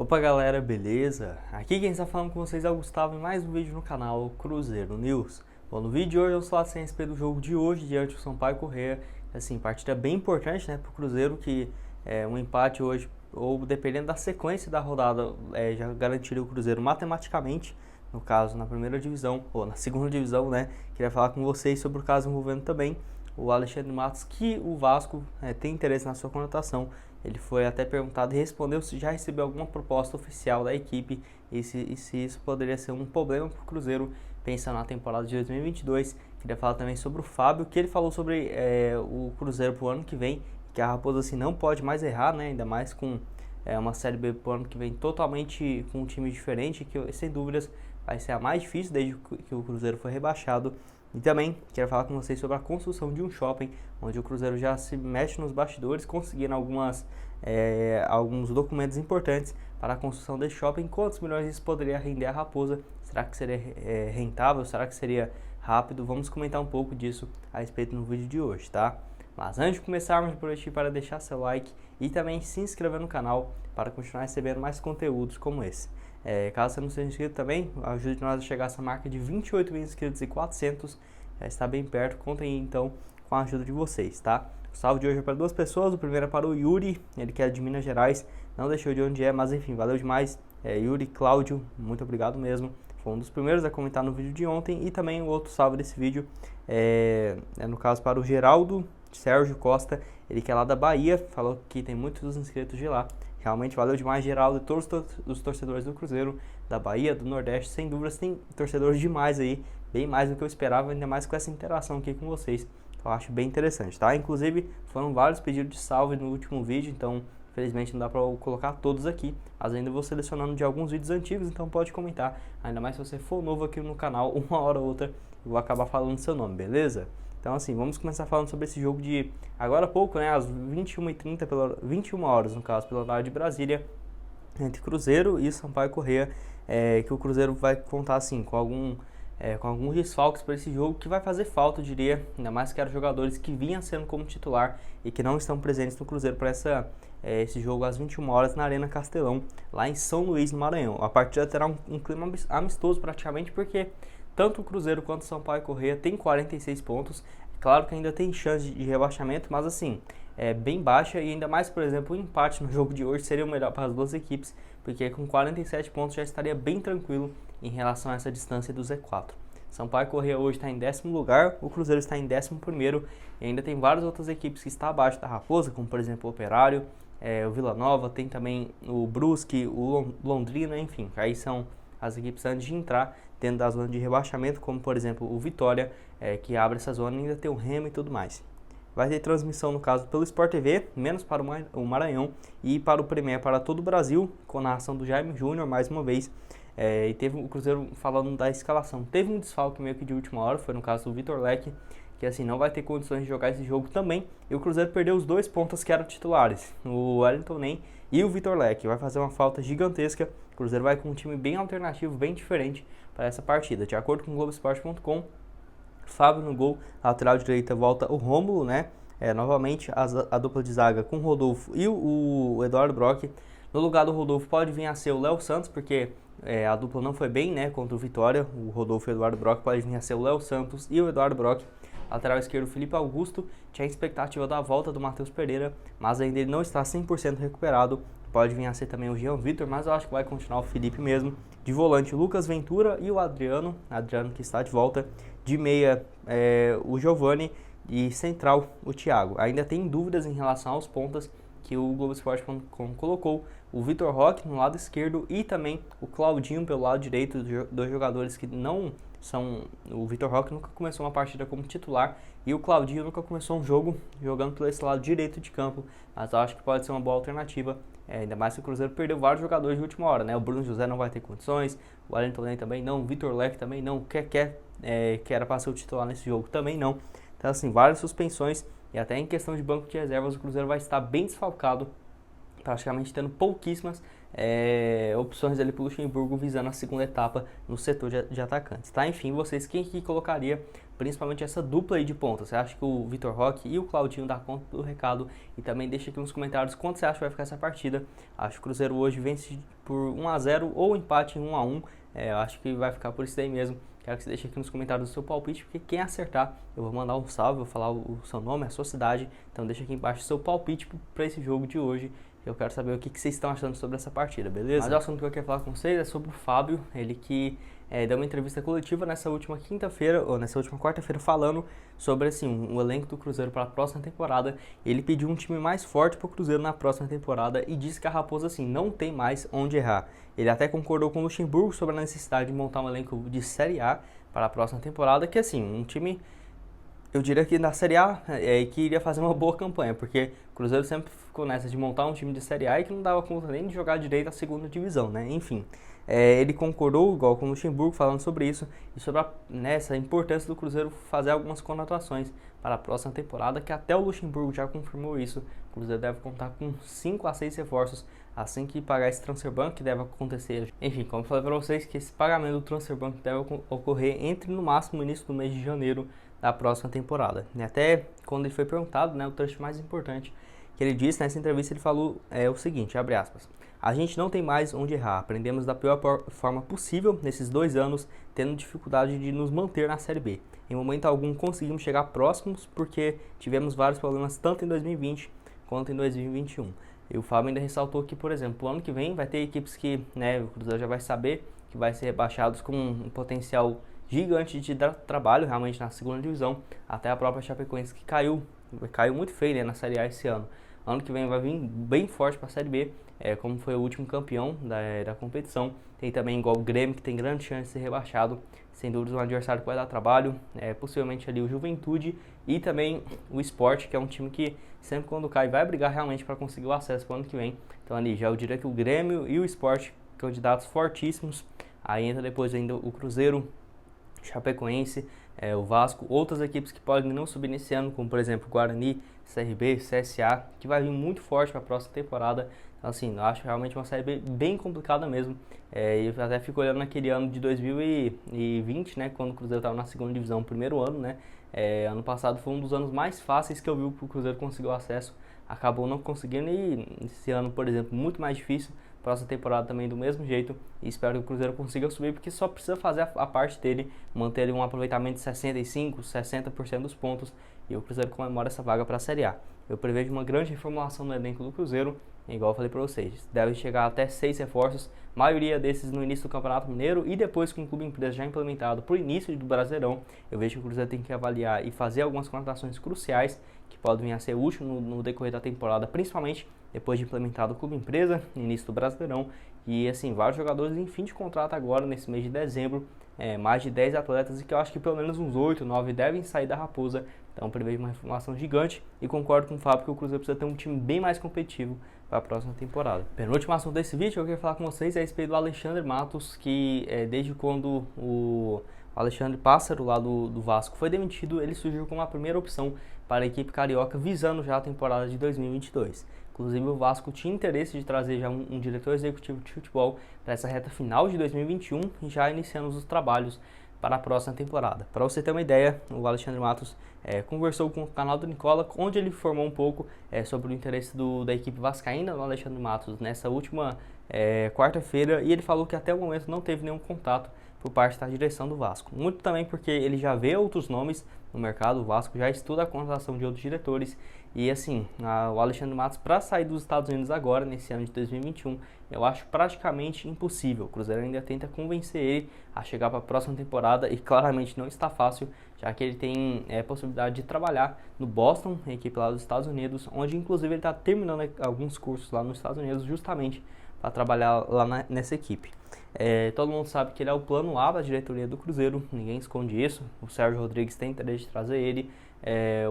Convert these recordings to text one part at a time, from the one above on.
Opa galera, beleza? Aqui quem está falando com vocês é o Gustavo em mais um vídeo no canal Cruzeiro News. Bom, no vídeo de hoje eu vou falar a respeito do jogo de hoje diante do Sampaio Corrêa. Assim, partida bem importante, né, para o Cruzeiro, que um empate hoje, ou dependendo da sequência da rodada, já garantiria o Cruzeiro matematicamente, no caso na primeira divisão, ou na segunda divisão, né. Queria falar com vocês sobre o caso envolvendo também o Alexandre Matos, que o Vasco tem interesse na sua contratação. Ele foi até perguntado e respondeu se já recebeu alguma proposta oficial da equipe e se isso poderia ser um problema para o Cruzeiro pensando na temporada de 2022. Queria falar também sobre o Fábio, que ele falou sobre o Cruzeiro para o ano que vem, que a Raposa assim, não pode mais errar, né? Ainda mais com uma Série B para o ano que vem totalmente com um time diferente, que sem dúvidas vai ser a mais difícil desde que o Cruzeiro foi rebaixado. E também quero falar com vocês sobre a construção de um shopping, onde o Cruzeiro já se mexe nos bastidores, conseguindo alguns documentos importantes para a construção desse shopping. Quantos milhões isso poderia render a Raposa? Será que seria rentável? Será que seria rápido? Vamos comentar um pouco disso a respeito no vídeo de hoje, tá? Mas antes de começarmos, aproveite para deixar seu like e também se inscrever no canal para continuar recebendo mais conteúdos como esse. Caso você não seja inscrito também, ajude nós a chegar a essa marca de 28 mil inscritos e 400, já está bem perto, contem então com a ajuda de vocês, tá? O salve de hoje é para duas pessoas, o primeiro é para o Yuri, ele que é de Minas Gerais, não deixou de onde é, mas enfim, valeu demais. Yuri, Cláudio, muito obrigado mesmo, foi um dos primeiros a comentar no vídeo de ontem. E também o outro salve desse vídeo no caso para o Geraldo Sérgio Costa, ele que é lá da Bahia, falou que tem muitos inscritos de lá. Realmente valeu demais, Geraldo, e todos os torcedores do Cruzeiro, da Bahia, do Nordeste, sem dúvidas tem torcedores demais aí, bem mais do que eu esperava, ainda mais com essa interação aqui com vocês. Eu acho bem interessante, tá? Inclusive, foram vários pedidos de salve no último vídeo, então infelizmente não dá pra eu colocar todos aqui, mas ainda vou selecionando de alguns vídeos antigos, então pode comentar, ainda mais se você for novo aqui no canal, uma hora ou outra eu vou acabar falando seu nome, beleza? Então assim, vamos começar falando sobre esse jogo de agora há pouco, né, às 21h30, 21 horas no caso, pelo horário de Brasília, entre Cruzeiro e Sampaio Corrêa, que o Cruzeiro vai contar assim com alguns desfalques para esse jogo, que vai fazer falta, eu diria, ainda mais que eram jogadores que vinham sendo como titular e que não estão presentes no Cruzeiro para esse jogo às 21 horas na Arena Castelão, lá em São Luís, no Maranhão. A partida terá um clima amistoso praticamente, porque tanto o Cruzeiro quanto o Sampaio Corrêa tem 46 pontos. Claro que ainda tem chance de rebaixamento, mas assim, é bem baixa, e ainda mais, por exemplo, o empate no jogo de hoje seria o melhor para as duas equipes, porque com 47 pontos já estaria bem tranquilo em relação a essa distância do Z4. Sampaio Corrêa hoje está em 10º lugar, o Cruzeiro está em 11º, e ainda tem várias outras equipes que estão abaixo da Raposa, como por exemplo o Operário, o Vila Nova, tem também o Brusque, o Londrina, enfim, aí são as equipes antes de entrar dentro da zona de rebaixamento, como por exemplo o Vitória, que abre essa zona, e ainda tem o Remo e tudo mais. Vai ter transmissão, no caso, pelo Sport TV, menos para o Maranhão, e para o Premier para todo o Brasil, com a narração do Jaime Júnior, mais uma vez. E teve o Cruzeiro falando da escalação. Teve um desfalque meio que de última hora, foi no caso do Vitor Leque, que assim não vai ter condições de jogar esse jogo também. E o Cruzeiro perdeu os dois pontas que eram titulares, o Wellington Nem e o Vitor Leque. Vai fazer uma falta gigantesca. O Cruzeiro vai com um time bem alternativo, bem diferente para essa partida. De acordo com o Globoesporte.com, Fábio no gol, lateral direita volta o Rômulo, né? Novamente a dupla de zaga com o Rodolfo e o Eduardo Brock. No lugar do Rodolfo pode vir a ser o Léo Santos, porque a dupla não foi bem, né, contra o Vitória. O Rodolfo e o Eduardo Brock pode vir a ser o Léo Santos e o Eduardo Brock. Lateral esquerdo, Felipe Augusto. Tinha a expectativa da volta do Matheus Pereira, mas ainda ele não está 100% recuperado. Pode vir a ser também o Jean Vitor, mas eu acho que vai continuar o Felipe mesmo. De volante, Lucas Ventura e o Adriano que está de volta. De meia, o Giovani, e central, o Thiago. Ainda tem dúvidas em relação aos pontas que o Globoesporte.com colocou. O Vitor Roque no lado esquerdo e também o Claudinho pelo lado direito, dois jogadores que não são... O Vitor Roque nunca começou uma partida como titular e o Claudinho nunca começou um jogo jogando por esse lado direito de campo, mas eu acho que pode ser uma boa alternativa, ainda mais que o Cruzeiro perdeu vários jogadores de última hora, né? O Bruno José não vai ter condições, o Wellington Nem também não, o Vitor Leque também não, que era para ser o titular nesse jogo também não. Então assim, várias suspensões, e até em questão de banco de reservas o Cruzeiro vai estar bem desfalcado, praticamente tendo pouquíssimas opções ali para o Luxemburgo visando a segunda etapa no setor de atacantes, tá? Enfim, vocês, quem que colocaria principalmente essa dupla aí de ponta. Você acha que o Vitor Roque e o Claudinho dá conta do recado? E também deixa aqui nos comentários quanto você acha que vai ficar essa partida. Acho que o Cruzeiro hoje vence por 1-0 ou empate em 1-1. Eu acho que vai ficar por isso daí mesmo. Quero que você deixe aqui nos comentários o seu palpite, porque quem acertar, eu vou mandar um salve, vou falar o seu nome, a sua cidade. Então deixa aqui embaixo o seu palpite para esse jogo de hoje. Eu quero saber o que vocês estão achando sobre essa partida, beleza? Mas o assunto que eu quero falar com vocês é sobre o Fábio, ele que deu uma entrevista coletiva nessa última quinta-feira, ou nessa última quarta-feira, falando sobre assim, o elenco do Cruzeiro para a próxima temporada. Ele pediu um time mais forte para o Cruzeiro na próxima temporada e disse que a Raposa assim, não tem mais onde errar. Ele até concordou com o Luxemburgo sobre a necessidade de montar um elenco de Série A para a próxima temporada, que assim, um time, eu diria que na Série A que iria fazer uma boa campanha, porque o Cruzeiro sempre ficou nessa de montar um time de Série A e que não dava conta nem de jogar direito a segunda divisão, né? Enfim, ele concordou, igual com o Luxemburgo, falando sobre isso e sobre essa importância do Cruzeiro fazer algumas contratações para a próxima temporada, que até o Luxemburgo já confirmou isso. O Cruzeiro deve contar com 5 a 6 reforços assim que pagar esse transfer ban, que deve acontecer. Enfim, como eu falei para vocês, que esse pagamento do transfer ban deve ocorrer entre no máximo o início do mês de janeiro da próxima temporada. E até quando ele foi perguntado, o trecho mais importante que ele disse nessa entrevista, ele falou o seguinte, abre aspas: a gente não tem mais onde errar, aprendemos da pior forma possível nesses 2 anos, tendo dificuldade de nos manter na Série B. Em momento algum conseguimos chegar próximos, porque tivemos vários problemas tanto em 2020 quanto em 2021. E o Fábio ainda ressaltou que, por exemplo, o ano que vem vai ter equipes que o Cruzeiro já vai saber que vai ser rebaixados com um potencial gigante de dar trabalho realmente na segunda divisão, até a própria Chapecoense que caiu muito feio na Série A esse ano. Ano que vem vai vir bem forte para a Série B, como foi o último campeão da competição. Tem também igual o Grêmio, que tem grande chance de ser rebaixado, sem dúvida um adversário que vai dar trabalho, possivelmente ali o Juventude e também o Sport, que é um time que sempre quando cai vai brigar realmente para conseguir o acesso para o ano que vem. Então ali já eu diria que o Grêmio e o Sport, candidatos fortíssimos. Aí entra depois ainda o Cruzeiro, Chapecoense, o Vasco, outras equipes que podem não subir nesse ano, como por exemplo Guarani, CRB, CSA, que vai vir muito forte para a próxima temporada. Então assim, eu acho realmente uma série bem complicada mesmo. Eu até fico olhando naquele ano de 2020, quando o Cruzeiro estava na segunda divisão, primeiro ano, ano passado foi um dos anos mais fáceis que eu vi que o Cruzeiro conseguiu acesso, acabou não conseguindo, e esse ano, por exemplo, muito mais difícil. Próxima temporada também do mesmo jeito, e espero que o Cruzeiro consiga subir, porque só precisa fazer a parte dele, manter ali um aproveitamento de 65%, 60% dos pontos, e o Cruzeiro comemora essa vaga para a Série A. Eu prevejo uma grande reformulação no elenco do Cruzeiro, igual eu falei para vocês, deve chegar até 6 reforços, maioria desses no início do Campeonato Mineiro e depois com o clube empresa já implementado para o início do Brasileirão. Eu vejo que o Cruzeiro tem que avaliar e fazer algumas contratações cruciais que podem vir a ser úteis no decorrer da temporada, principalmente depois de implementado o clube empresa no início do Brasileirão. E assim, vários jogadores em fim de contrato agora nesse mês de dezembro, mais de 10 atletas, e que eu acho que pelo menos uns 8, 9 devem sair da Raposa. Então prevejo uma reformulação gigante e concordo com o Fábio que o Cruzeiro precisa ter um time bem mais competitivo para a próxima temporada. Penúltimo assunto desse vídeo que eu queria falar com vocês é a respeito do Alexandre Matos, que desde quando o Alexandre Pássaro lá do Vasco foi demitido, ele surgiu como a primeira opção para a equipe carioca, visando já a temporada de 2022. Inclusive o Vasco tinha interesse de trazer já um diretor executivo de futebol para essa reta final de 2021 e já iniciando os trabalhos para a próxima temporada. Para você ter uma ideia, o Alexandre Matos conversou com o canal do Nicola, onde ele informou um pouco sobre o interesse da equipe vascaína no Alexandre Matos nessa última quarta-feira, e ele falou que até o momento não teve nenhum contato por parte da direção do Vasco. Muito também porque ele já vê outros nomes no mercado, o Vasco já estuda a contratação de outros diretores, e assim, o Alexandre Matos para sair dos Estados Unidos agora, nesse ano de 2021, eu acho praticamente impossível. O Cruzeiro ainda tenta convencer ele a chegar para a próxima temporada, e claramente não está fácil, já que ele tem possibilidade de trabalhar no Boston, a equipe lá dos Estados Unidos, onde inclusive ele está terminando alguns cursos lá nos Estados Unidos, justamente para trabalhar lá nessa equipe. Todo mundo sabe que ele é o plano A da diretoria do Cruzeiro, ninguém esconde isso. O Sérgio Rodrigues tem interesse de trazer ele,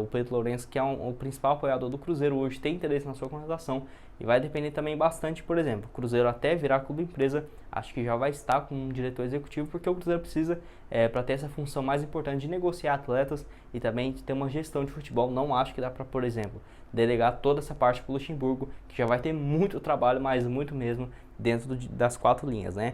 o Pedro Lourenço, que é o principal apoiador do Cruzeiro hoje, tem interesse na sua contratação, e vai depender também bastante, por exemplo, o Cruzeiro até virar clube empresa, acho que já vai estar com um diretor executivo, porque o Cruzeiro precisa, para ter essa função mais importante de negociar atletas e também de ter uma gestão de futebol. Não acho que dá para, por exemplo, delegar toda essa parte para o Luxemburgo, que já vai ter muito trabalho, mas muito mesmo, dentro das 4 linhas, né?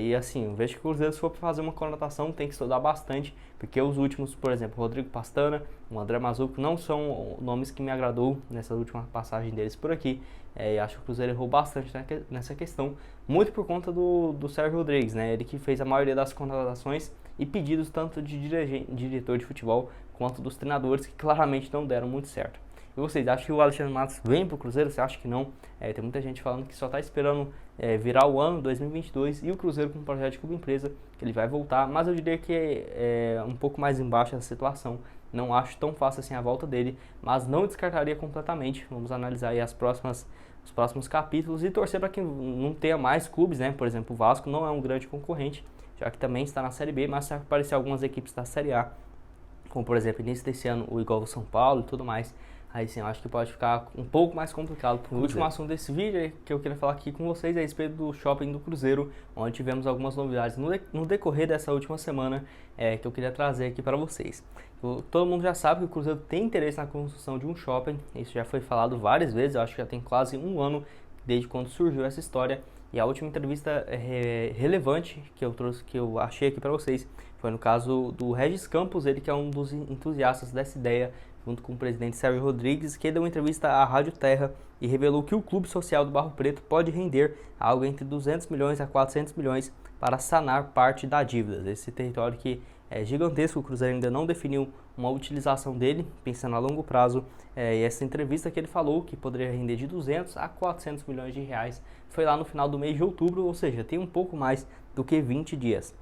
E assim, eu vejo que o Cruzeiro, se for para fazer uma contratação, tem que estudar bastante, porque os últimos, por exemplo, Rodrigo Pastana, o André Mazuco, não são nomes que me agradou nessa última passagem deles por aqui. E acho que o Cruzeiro errou bastante nessa questão, muito por conta do Sérgio Rodrigues, né? Ele que fez a maioria das contratações e pedidos tanto de diretor de futebol quanto dos treinadores, que claramente não deram muito certo. E vocês acham que o Alexandre Matos vem para o Cruzeiro? Você acha que não? Tem muita gente falando que só está esperando virar o ano 2022 e o Cruzeiro com um projeto de clube empresa, que ele vai voltar, mas eu diria que é um pouco mais embaixo essa situação. Não acho tão fácil assim a volta dele, mas não descartaria completamente. Vamos analisar aí os próximos capítulos e torcer para que não tenha mais clubes, né? Por exemplo, o Vasco não é um grande concorrente, já que também está na Série B, mas se aparecer algumas equipes da Série A, como por exemplo, início desse ano, o igual o São Paulo e tudo mais, aí sim, eu acho que pode ficar um pouco mais complicado. O último assunto desse vídeo que eu queria falar aqui com vocês é a respeito do shopping do Cruzeiro, onde tivemos algumas novidades no decorrer dessa última semana, que eu queria trazer aqui para vocês. Todo mundo já sabe que o Cruzeiro tem interesse na construção de um shopping, isso já foi falado várias vezes, eu acho que já tem quase um ano desde quando surgiu essa história. E a última entrevista relevante que eu achei aqui para vocês foi no caso do Regis Campos, ele que é um dos entusiastas dessa ideia, junto com o presidente Sérgio Rodrigues, que deu uma entrevista à Rádio Terra e revelou que o Clube Social do Barro Preto pode render algo entre 200 milhões a 400 milhões para sanar parte da dívida. Esse território que é gigantesco, o Cruzeiro ainda não definiu uma utilização dele, pensando a longo prazo, e essa entrevista que ele falou que poderia render de 200 a 400 milhões de reais foi lá no final do mês de outubro, ou seja, tem um pouco mais do que 20 dias.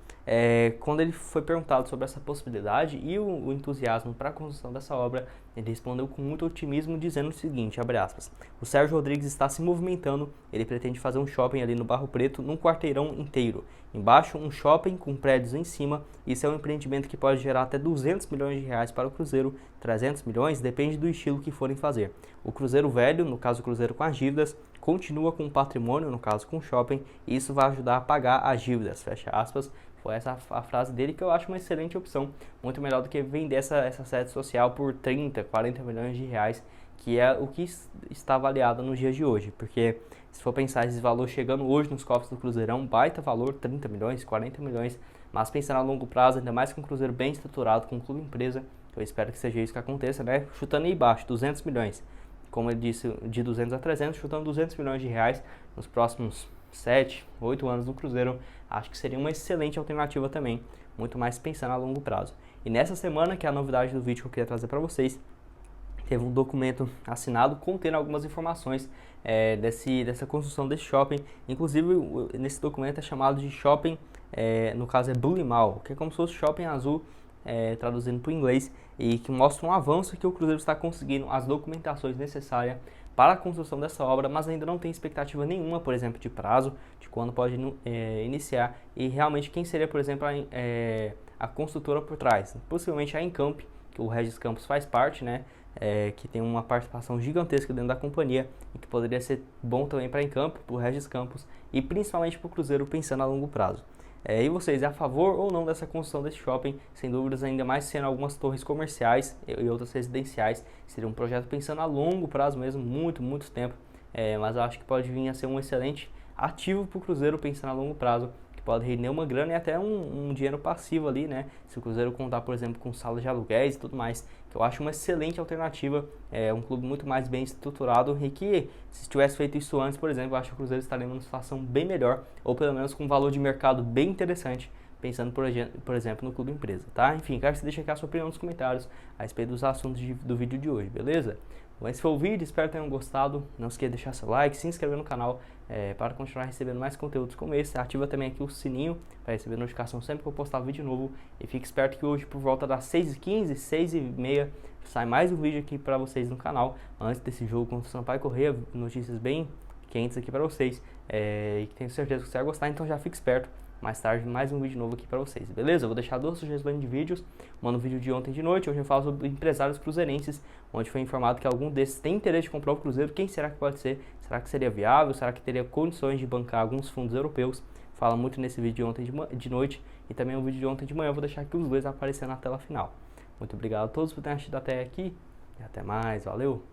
Quando ele foi perguntado sobre essa possibilidade e o entusiasmo para a construção dessa obra, ele respondeu com muito otimismo, dizendo o seguinte, abre aspas, o Sérgio Rodrigues está se movimentando, ele pretende fazer um shopping ali no Barro Preto, num quarteirão inteiro. Embaixo, um shopping com prédios em cima, isso é um empreendimento que pode gerar até 200 milhões de reais para o Cruzeiro, 300 milhões, depende do estilo que forem fazer. O Cruzeiro velho, no caso o Cruzeiro com as dívidas, continua com o patrimônio, no caso com o shopping, e isso vai ajudar a pagar as dívidas, fecha aspas. Foi essa a frase dele que eu acho uma excelente opção, muito melhor do que vender essa sede social por 30, 40 milhões de reais, que é o que está avaliado nos dias de hoje, porque se for pensar esse valor chegando hoje nos cofres do Cruzeirão, um baita valor, 30 milhões, 40 milhões, mas pensando a longo prazo, ainda mais com um Cruzeiro bem estruturado, com um clube empresa, eu espero que seja isso que aconteça, né? Chutando aí embaixo, 200 milhões, como ele disse, de 200 a 300, chutando 200 milhões de reais nos próximos 7, 8 anos do Cruzeiro, acho que seria uma excelente alternativa também, muito mais pensando a longo prazo. E nessa semana, que é a novidade do vídeo que eu queria trazer para vocês, teve um documento assinado contendo algumas informações dessa construção desse shopping. Inclusive, nesse documento é chamado de shopping, no caso é Blue Mall, que é como se fosse shopping azul, traduzindo para o inglês, e que mostra um avanço que o Cruzeiro está conseguindo, as documentações necessárias para a construção dessa obra, mas ainda não tem expectativa nenhuma, por exemplo, de prazo, de quando pode iniciar, e realmente quem seria, por exemplo, a construtora por trás. Possivelmente a Encamp, que o Regis Campos faz parte, né, que tem uma participação gigantesca dentro da companhia, e que poderia ser bom também para a Encamp, para o Regis Campos, e principalmente para o Cruzeiro pensando a longo prazo. E vocês, é a favor ou não dessa construção desse shopping? Sem dúvidas, ainda mais sendo algumas torres comerciais e outras residenciais, seria um projeto pensando a longo prazo mesmo, muito tempo, mas eu acho que pode vir a ser um excelente ativo para o Cruzeiro pensando a longo prazo, que pode render uma grana e até um dinheiro passivo ali, né? Se o Cruzeiro contar, por exemplo, com salas de aluguéis e tudo mais, que eu acho uma excelente alternativa, um clube muito mais bem estruturado e que, se tivesse feito isso antes, por exemplo, eu acho que o Cruzeiro estaria numa situação bem melhor, ou pelo menos com um valor de mercado bem interessante, pensando, por exemplo, no clube empresa, tá? Enfim, quero que você deixe aqui a sua opinião nos comentários a respeito dos assuntos do vídeo de hoje, beleza? Bom, esse foi o vídeo, espero que tenham gostado. Não esqueça de deixar seu like, se inscrever no canal para continuar recebendo mais conteúdos como esse. Ativa também aqui o sininho para receber notificação sempre que eu postar vídeo novo. E fique esperto que hoje, por volta das 6h15, 6h30, sai mais um vídeo aqui para vocês no canal. Antes desse jogo contra o Sampaio Corrêa, notícias bem quentes aqui para vocês. E tenho certeza que você vai gostar, então já fique esperto. Mais tarde, mais um vídeo novo aqui pra vocês, beleza? Eu vou deixar 2 sugestões de vídeos. Uma no vídeo de ontem de noite, hoje eu falo sobre empresários cruzeirenses, onde foi informado que algum desses tem interesse de comprar o Cruzeiro. Quem será que pode ser? Será que seria viável? Será que teria condições de bancar alguns fundos europeus? Fala muito nesse vídeo de ontem de noite e também o vídeo de ontem de manhã. Eu vou deixar aqui os dois aparecendo na tela final. Muito obrigado a todos por terem assistido até aqui e até mais. Valeu!